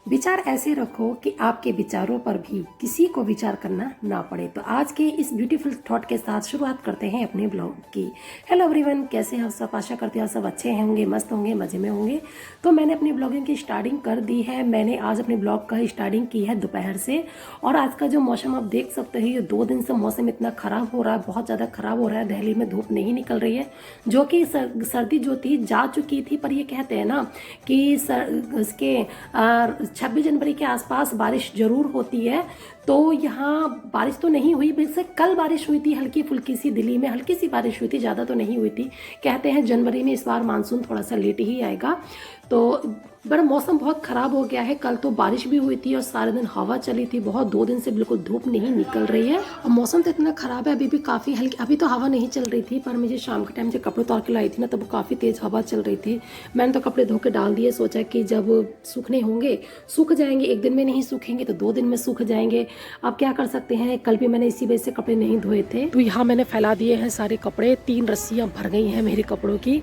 विचार ऐसे रखो कि आपके विचारों पर भी किसी को विचार करना ना पड़े। तो आज के इस ब्यूटीफुल थॉट के साथ शुरुआत करते हैं अपने ब्लॉग की। हेलो एवरीवन, कैसे हैं आप सब? आशा करते हैं आप सब अच्छे होंगे, मस्त होंगे, मज़े में होंगे। तो मैंने अपनी ब्लॉगिंग की स्टार्टिंग कर दी है। मैंने आज अपने ब्लॉग का स्टार्टिंग की है दोपहर से। और आज का जो मौसम आप देख सकते हैं, ये 2 दिन से मौसम इतना ख़राब हो रहा है, बहुत ज़्यादा ख़राब हो रहा है। दिल्ली में धूप नहीं निकल रही है, जो कि सर्दी जो थी जा चुकी थी। पर ये कहते हैं ना कि इसके 26 जनवरी के आसपास बारिश जरूर होती है। तो यहाँ बारिश तो नहीं हुई, वैसे कल बारिश हुई थी हल्की फुल्की सी, दिल्ली में हल्की सी बारिश हुई थी, ज़्यादा तो नहीं हुई थी। कहते हैं जनवरी में इस बार मानसून थोड़ा सा लेट ही आएगा। तो बड़ा मौसम बहुत ख़राब हो गया है। कल तो बारिश भी हुई थी और सारे दिन हवा चली थी बहुत। 2 दिन से बिल्कुल धूप नहीं निकल रही है और मौसम तो इतना ख़राब है। अभी भी काफ़ी हल्की, अभी तो हवा नहीं चल रही थी, पर मुझे शाम के टाइम जब कपड़े उतार के लाई थी ना, तब काफ़ी तेज़ हवा चल रही थी। मैंने तो कपड़े धो के डाल दिए, सोचा कि जब सूखने होंगे सूख जाएंगे। एक दिन में नहीं सूखेंगे तो 2 दिन में सूख जाएंगे। अब क्या कर सकते हैं। कल भी मैंने इसी वजह से कपड़े नहीं धोए थे। तो यहाँ मैंने फैला दिए हैं सारे कपड़े। 3 रस्सियाँ भर गई हैं मेरे कपड़ों की।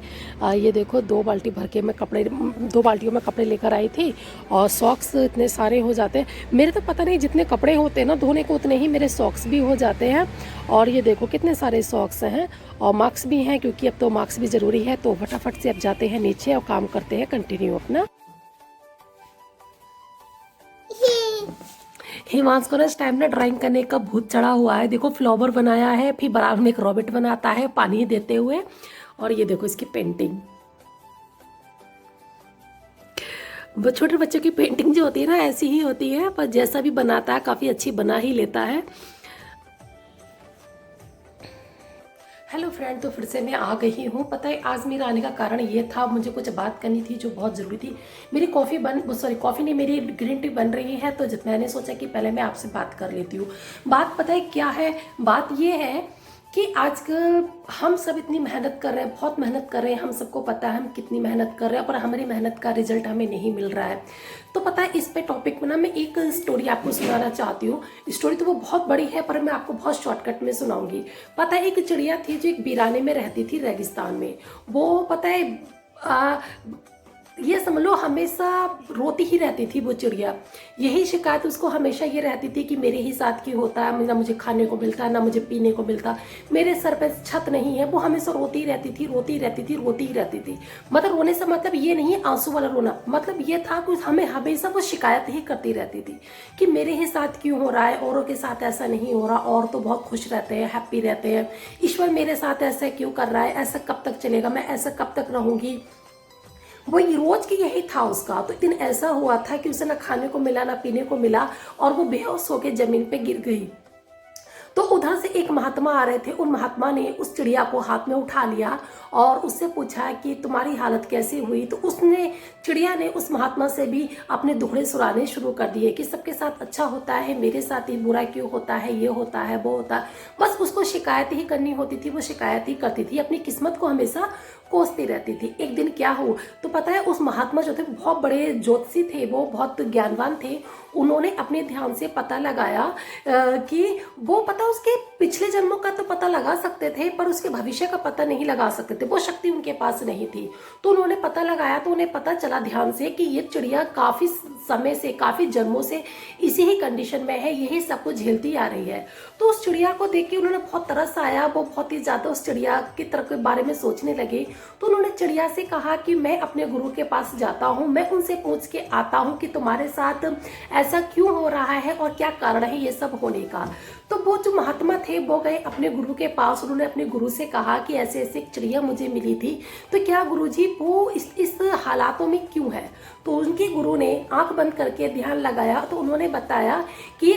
ये देखो 2 बाल्टी भर के मैं कपड़े, 2 बाल्टियों में कपड़े लेकर आई थी। और सॉक्स इतने सारे हो जाते हैं मेरे, तो पता नहीं जितने कपड़े होते हैं ना धोने को, उतने ही मेरे सॉक्स भी हो जाते हैं। और ये देखो कितने सारे सॉक्स हैं और मार्क्स भी हैं, क्योंकि अब तो मार्क्स भी ज़रूरी है। तो फटाफट से अब जाते हैं नीचे और काम करते हैं कंटिन्यू अपना। हिमांश को ना इस टाइम ना ड्राइंग करने का भूत चढ़ा हुआ है। देखो फ्लावर बनाया है, फिर बराबर में एक रॉबिट बनाता है पानी देते हुए। और ये देखो इसकी पेंटिंग। छोटे बच्चों की पेंटिंग जो होती है ना ऐसी ही होती है, पर जैसा भी बनाता है काफ़ी अच्छी बना ही लेता है। हेलो फ्रेंड, तो फिर से मैं आ गई हूँ। पता है आज मेरा आने का कारण ये था, मुझे कुछ बात करनी थी जो बहुत ज़रूरी थी। मेरी कॉफ़ी कॉफ़ी नहीं, मेरी ग्रीन टी बन रही है। तो जब मैंने सोचा कि पहले मैं आपसे बात कर लेती हूँ। बात पता है क्या है? बात ये है कि आजकल हम सब इतनी मेहनत कर रहे हैं, बहुत मेहनत कर रहे हैं। हम सबको पता है हम कितनी मेहनत कर रहे हैं, पर हमारी मेहनत का रिजल्ट हमें नहीं मिल रहा है। तो पता है इस पे टॉपिक में ना मैं एक स्टोरी आपको सुनाना चाहती हूँ। स्टोरी तो वो बहुत बड़ी है, पर मैं आपको बहुत शॉर्टकट में सुनाऊंगी। पता है एक चिड़िया थी जो एक वीराने में रहती थी, रेगिस्तान में। वो पता है ये समझ लो हमेशा रोती ही रहती थी वो चिड़िया। यही शिकायत उसको हमेशा ये रहती थी कि मेरे ही साथ क्यों होता है, ना मुझे खाने को मिलता है, ना मुझे पीने को मिलता, मेरे सर पे छत नहीं है। वो हमेशा रोती रहती थी, रोती रहती थी, रोती ही रहती थी। मतलब रोने से मतलब ये नहीं आंसू वाला रोना, मतलब ये था कि हमें हमेशा वो शिकायत ही करती रहती थी कि मेरे ही साथ क्यों हो रहा है, औरों के साथ ऐसा नहीं हो रहा, और तो बहुत खुश रहते हैं, हैप्पी रहते हैं। ईश्वर मेरे साथ ऐसा क्यों कर रहा है, ऐसा कब तक चलेगा, मैं ऐसा कब तक रहूंगी। वो रोज की यही था उसका। तो एक दिन ऐसा हुआ था कि उसे ना खाने को मिला, ना पीने को मिला, और वो बेहोश होकर जमीन पे गिर गई। तो उधर से एक महात्मा आ रहे थे। उन महात्मा ने उस चिड़िया को हाथ में उठा लिया और उससे पूछा कि तुम्हारी हालत कैसी हुई। तो उसने, चिड़िया ने उस महात्मा से भी अपने दुखड़े सुनाने शुरू कर दिए कि सबके साथ अच्छा होता है, मेरे साथ ही बुरा क्यों होता है, ये होता है, वो होता है। बस उसको शिकायत ही करनी होती थी, वो शिकायत ही करती थी, अपनी किस्मत को हमेशा कोसती रहती थी। एक दिन क्या हो, तो पता है उस महात्मा जो थे बहुत बड़े ज्योतिषी थे, वो बहुत ज्ञानवान थे। उन्होंने अपने ध्यान से पता लगाया कि वो पता उसके पिछले जन्मों का तो पता लगा सकते थे, पर उसके भविष्य का पता नहीं लगा सकते थे, वो शक्ति उनके पास नहीं थी। तो उन्होंने पता लगाया, तो उन्हें पता चला ध्यान से कि ये चिड़िया काफी समय से, काफी जन्मों से इसी ही कंडीशन में है, यही सब कुछ झेलती आ रही है। तो उस चिड़िया को देख के उन्होंने बहुत तरस आया, वो बहुत ही ज्यादा उस चिड़िया की तरफ के बारे में सोचने लगे। तो उन्होंने चिड़िया से कहा कि मैं अपने गुरु के पास जाता हूँ, मैं उनसे पूछ के आता हूँ कि तुम्हारे साथ ऐसा क्यों हो रहा है और क्या कारण है ये सब होने का। तो वो जो महात्मा थे वो गए अपने गुरु के पास। उन्होंने अपने गुरु से कहा कि ऐसे ऐसे एक चिड़िया मुझे मिली थी, तो क्या गुरुजी वो इस हालातों में क्यों है। तो उनके गुरु ने आंख बंद करके ध्यान लगाया, तो उन्होंने बताया कि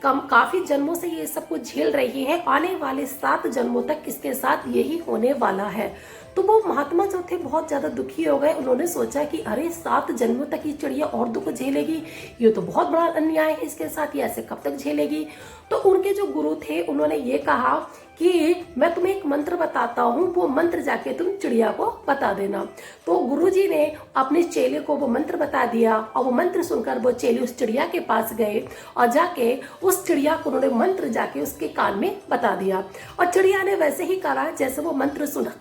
काफी जन्मों से ये सब कुछ झेल रही है, आने वाले 7 जन्मों तक इसके साथ यही होने वाला है। तो वो महात्मा जो थे बहुत ज्यादा दुखी हो गए। उन्होंने सोचा कि अरे 7 जन्मों तक ये चिड़िया और दुख झेलेगी, ये तो बहुत बड़ा अन्याय है इसके साथ, ये ऐसे कब तक झेलेगी। तो उनके जो गुरु थे उन्होंने ये कहा कि मैं तुम्हें एक मंत्र बताता हूँ, वो मंत्र जाके तुम चिड़िया को बता देना। तो गुरुजी ने अपने चेले को वो मंत्र बता दिया, और वो मंत्र सुनकर वो चेले उस चिड़िया के पास गए और जाके उस चिड़िया को उन्होंने मंत्र जाके उसके कान में बता दिया। और चिड़िया ने वैसे ही करा जैसे वो मंत्र सुना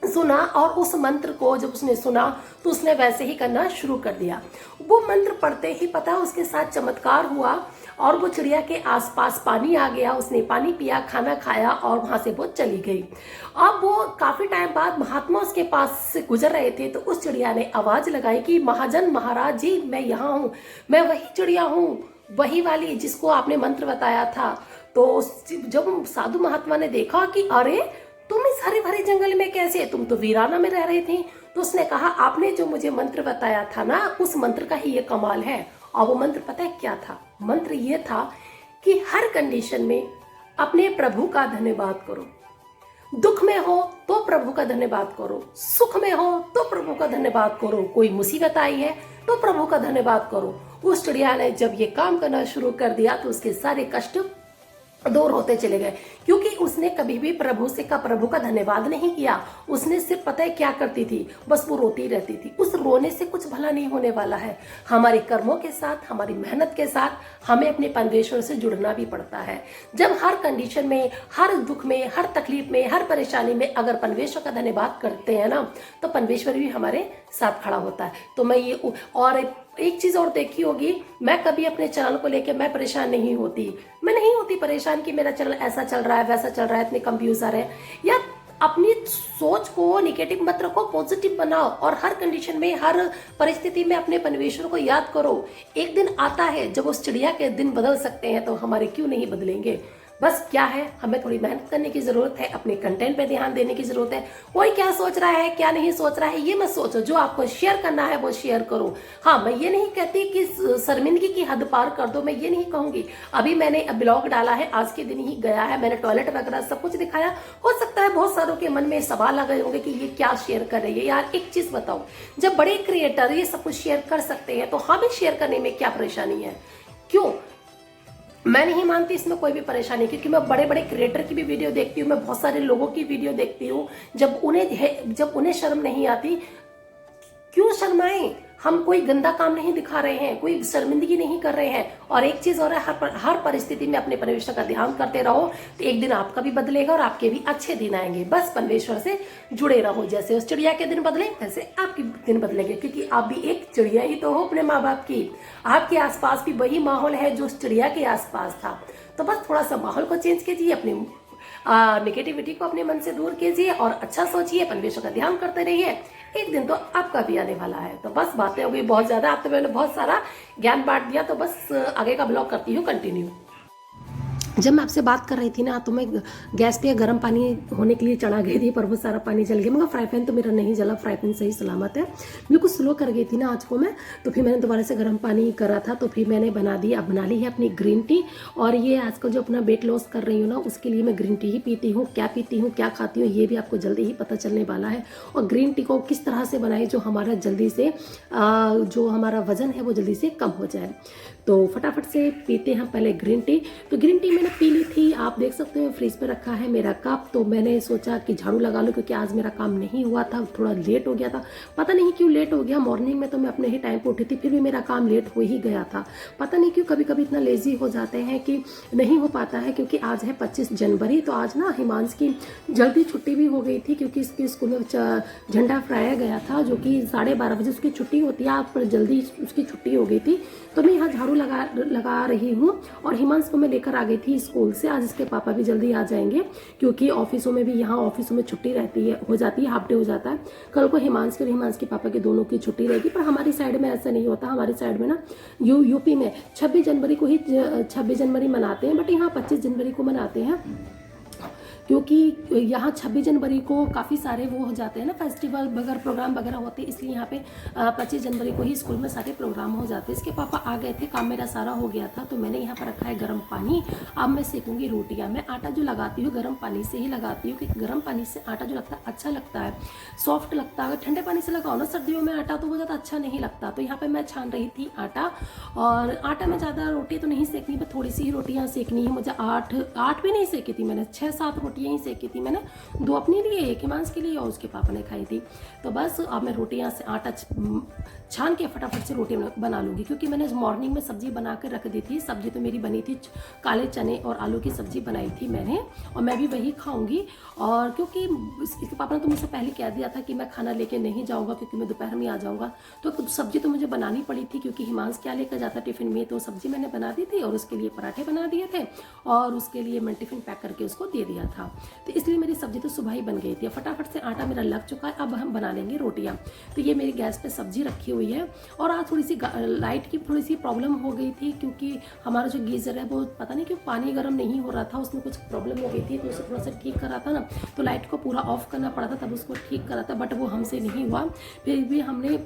सुना और उस मंत्र को जब उसने सुना तो उसने वैसे ही करना शुरू कर दिया। वो मंत्र पढ़ते ही पता है उसके साथ चमत्कार हुआ और वो चिड़िया के आसपास पानी आ गया, उसने पानी पिया, खाना खाया और वहां से वो चली गई। अब वो काफी टाइम बाद महात्मा उसके पास से गुजर रहे थे तो उस चिड़िया ने आवाज लगाई कि महाजन महाराज जी, मैं यहाँ हूँ, मैं वही चिड़िया हूँ, वही वाली जिसको आपने मंत्र बताया था। तो जब साधु महात्मा ने देखा कि अरे तुम इस हरे भरे जंगल में कैसे, तुम तो वीराना में रह रही थी, तो उसने कहा आपने जो मुझे मंत्र बताया था ना, उस मंत्र का ही ये कमाल है। और वो मंत्र पता है क्या था? मंत्र ये था कि हर कंडीशन में अपने प्रभु का धन्यवाद करो। दुख में हो तो प्रभु का धन्यवाद करो, सुख में हो तो प्रभु का धन्यवाद करो, कोई मुसीबत आई है तो प्रभु का धन्यवाद करो। उस चिड़िया ने जब ये काम करना शुरू कर दिया तो उसके सारे कष्ट दूर होते चले गए, क्योंकि उसने कभी भी प्रभु का धन्यवाद नहीं किया। उसने सिर्फ पता है क्या करती थी, बस वो रोती रहती थी। उस रोने से कुछ भला नहीं होने वाला है। हमारे कर्मों के साथ, हमारी मेहनत के साथ हमें अपने परमेश्वर से जुड़ना भी पड़ता है। जब हर कंडीशन में, हर दुख में, हर तकलीफ में, हर परेशानी में अगर परमेश्वर का धन्यवाद करते हैं ना, तो परमेश्वर भी हमारे साथ खड़ा होता है। तो मैं ये और एक चीज और देखी होगी, मैं कभी अपने चैनल को लेकर मैं परेशान नहीं होती। मैं नहीं होती परेशान कि मेरा चैनल ऐसा चल रहा है, वैसा चल रहा है, इतने कम व्यूज आ रहे हैं। या अपनी सोच को निगेटिव मत रखो, पॉजिटिव बनाओ और हर कंडीशन में, हर परिस्थिति में अपने परमेश्वर को याद करो। एक दिन आता है जब उस चिड़िया के दिन बदल सकते हैं, तो हमारे क्यों नहीं बदलेंगे? बस क्या है, हमें थोड़ी मेहनत करने की जरूरत है, अपने कंटेंट पे ध्यान देने की जरूरत है। कोई क्या सोच रहा है, क्या नहीं सोच रहा है, ये मत सोचो। जो आपको शेयर करना है वो शेयर करो। हाँ, मैं ये नहीं कहती कि शर्मिंदगी की हद पार कर दो, मैं ये नहीं कहूंगी। अभी मैंने ब्लॉग डाला है, आज के दिन ही गया है, मैंने टॉयलेट वगैरह सब कुछ दिखाया। हो सकता है बहुत सारों के मन में सवाल आ गए होंगे कि ये क्या शेयर कर रही है। यार एक चीज बताओ, जब बड़े क्रिएटर ये सब कुछ शेयर कर सकते हैं तो हमें शेयर करने में क्या परेशानी है? क्यों? मैं नहीं मानती इसमें कोई भी परेशानी, क्योंकि मैं बड़े बड़े क्रिएटर की भी वीडियो देखती हूँ, मैं बहुत सारे लोगों की वीडियो देखती हूँ। जब उन्हें शर्म नहीं आती, क्यों शर्माएं? हम कोई गंदा काम नहीं दिखा रहे हैं, कोई शर्मिंदगी नहीं कर रहे हैं। और एक चीज और है, हर परिस्थिति में अपने परमेश्वर का ध्यान करते रहो, तो एक दिन आपका भी बदलेगा और आपके भी अच्छे दिन आएंगे। बस परमेश्वर से जुड़े रहो। जैसे उस चिड़िया के दिन बदले, वैसे आपके दिन बदलेंगे, क्योंकि आप भी एक चिड़िया ही तो हो अपने माँ बाप की। आपके आसपास भी वही माहौल है जो उस चिड़िया के आसपास था। तो बस थोड़ा सा माहौल को चेंज कीजिए, अपने नेगेटिविटी को अपने मन से दूर कीजिए और अच्छा सोचिए, परमेश्वर का ध्यान करते रहिए। एक दिन तो आपका भी आने वाला है। तो बस बातें हो गई बहुत ज्यादा, आप तो मैंने बहुत सारा ज्ञान बांट दिया, तो बस आगे का ब्लॉग करती हूँ कंटिन्यू। जब मैं आपसे बात कर रही थी ना, तो मैं गैस पे गर्म पानी होने के लिए चढ़ा गई थी, पर वो सारा पानी जल गया। मगर फ्राई पैन तो मेरा नहीं जला, फ्राई पैन सही सलामत है। बिल्कुल स्लो कर गई थी ना आज को मैं, तो फिर मैंने दोबारा से गर्म पानी करा था, तो फिर मैंने बना ली है अपनी ग्रीन टी। और ये आजकल जो अपना वेट लॉस कर रही हूँ ना, उसके लिए मैं ग्रीन टी ही पीती हूँ। क्या पीती हूँ, क्या खाती हूँ, ये भी आपको जल्दी ही पता चलने वाला है। और ग्रीन टी को किस तरह से बनाए जो हमारा जल्दी से जो हमारा वजन है वो जल्दी से कम हो जाए। तो फटाफट से पीते हैं पहले ग्रीन टी। तो ग्रीन टी मैंने पी ली थी, आप देख सकते हो फ्रिज पे रखा है मेरा कप। तो मैंने सोचा कि झाड़ू लगा लूँ, क्योंकि आज मेरा काम नहीं हुआ था, थोड़ा लेट हो गया था। पता नहीं क्यों लेट हो गया, मॉर्निंग में तो मैं अपने ही टाइम पे उठी थी, फिर भी मेरा काम लेट हो ही गया था। पता नहीं क्यों कभी कभी इतना लेजी हो जाते हैं कि नहीं हो पाता है। क्योंकि आज है 25 जनवरी, तो आज ना हिमांश की जल्दी छुट्टी भी हो गई थी, क्योंकि इसके स्कूल में झंडा फहराया गया था, जो कि 12:30 बजे उसकी छुट्टी होती है। आज पर जल्दी उसकी छुट्टी हो गई थी, तो मैं यहाँ झाड़ू लगा रही हूँ। और हिमांश को मैं लेकर आ गई थी स्कूल से। आज इसके पापा भी जल्दी आ जाएंगे, क्योंकि ऑफिसों में भी, यहाँ ऑफिसों में छुट्टी रहती है, हो जाती है, हाफ डे हो जाता है। कल को हिमांश और हिमांश के पापा के दोनों की छुट्टी रहेगी। पर हमारी साइड में ऐसा नहीं होता। हमारी साइड में ना यूपी में 26 जनवरी को ही 26 जनवरी मनाते हैं, बट यहाँ 25 जनवरी को मनाते हैं, क्योंकि यहाँ 26 जनवरी को काफ़ी सारे वो हो जाते हैं ना, फेस्टिवल वगैरह, प्रोग्राम वगैरह होते हैं, इसलिए यहाँ पे 25 जनवरी को ही स्कूल में सारे प्रोग्राम हो जाते हैं। इसके पापा आ गए थे, काम मेरा सारा हो गया था, तो मैंने यहाँ पर रखा है गर्म पानी। अब मैं सेकूंगी रोटियाँ। मैं आटा जो लगाती हूँ गर्म पानी से ही लगाती हूँ, क्योंकि गर्म पानी से आटा जो लगता है अच्छा लगता है, सॉफ्ट लगता है। अगर ठंडे पानी से लगाओ ना सर्दियों में आटा, तो वो ज़्यादा अच्छा नहीं लगता। तो यहाँ पर मैं छान रही थी आटा, और आटा में ज़्यादा रोटी तो नहीं सेकनी, पर थोड़ी सी ही रोटियाँ सेकनी है मुझे। 8 भी नहीं सेकी थी मैंने, 6-7 रोटियाँ ही सेकी थी मैंने, 2 अपने लिए, 1 हिमांश के लिए और उसके पापा ने खाई थी। तो बस अब मैं रोटियाँ से आटा छान के फटाफट से रोटी बना लूँगी, क्योंकि मैंने मॉर्निंग में सब्जी बना के रख दी थी। सब्जी तो मेरी बनी थी, काले चने और आलू की सब्जी बनाई थी मैंने, और मैं भी वही खाऊंगी। और क्योंकि इसके पापा ने तो मुझसे पहले कह दिया था कि मैं खाना लेके नहीं जाऊँगा, क्योंकि मैं दोपहर में आ जाऊँगा। तो सब्जी तो मुझे बनानी पड़ी थी, क्योंकि हिमांश क्या लेकर जाता टिफ़िन में, तो सब्जी मैंने बना दी थी और उसके लिए पराठे बना दिए थे और उसके लिए मैं टिफ़िन पैक करके उसको दे दिया था। तो इसलिए मेरी सब्जी तो सुबह ही बन गई थी। फटाफट से आटा मेरा लग चुका है, अब हम बना लेंगे रोटियाँ। तो ये मेरी गैस पे सब्जी रखी हुई है। और आज थोड़ी सी लाइट की थोड़ी सी प्रॉब्लम हो गई थी, क्योंकि हमारा जो गीज़र है वो पता नहीं क्यों पानी गर्म नहीं हो रहा था, उसमें कुछ प्रॉब्लम हो गई थी, तो उसे थोड़ा सा ठीक करा था ना, तो लाइट को पूरा ऑफ करना पड़ा था, तब उसको ठीक करा था, बट वो हमसे नहीं हुआ। फिर भी हमने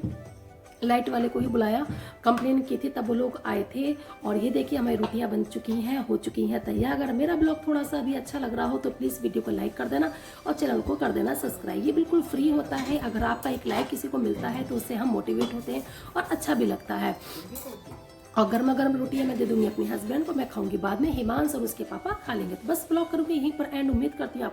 लाइट वाले को ही बुलाया, कंप्लेन की थी, तब वो लोग आए थे। और ये देखिए हमारी रोटियां बन चुकी हैं, हो चुकी हैं तैयार। अगर मेरा ब्लॉग थोड़ा सा भी अच्छा लग रहा हो तो प्लीज़ वीडियो को लाइक कर देना और चैनल को कर देना सब्सक्राइब। ये बिल्कुल फ्री होता है, अगर आपका एक लाइक किसी को मिलता है तो उससे हम मोटिवेट होते हैं और अच्छा भी लगता है। और गर्मा गर्म रोटियां मैं दे दूंगी अपने हस्बैंड को, मैं खाऊंगी, बाद में हिमांश और उसके पापा खा लेंगे। तो बस ब्लॉग करूंगी यहीं पर एंड। उम्मीद करती हूँ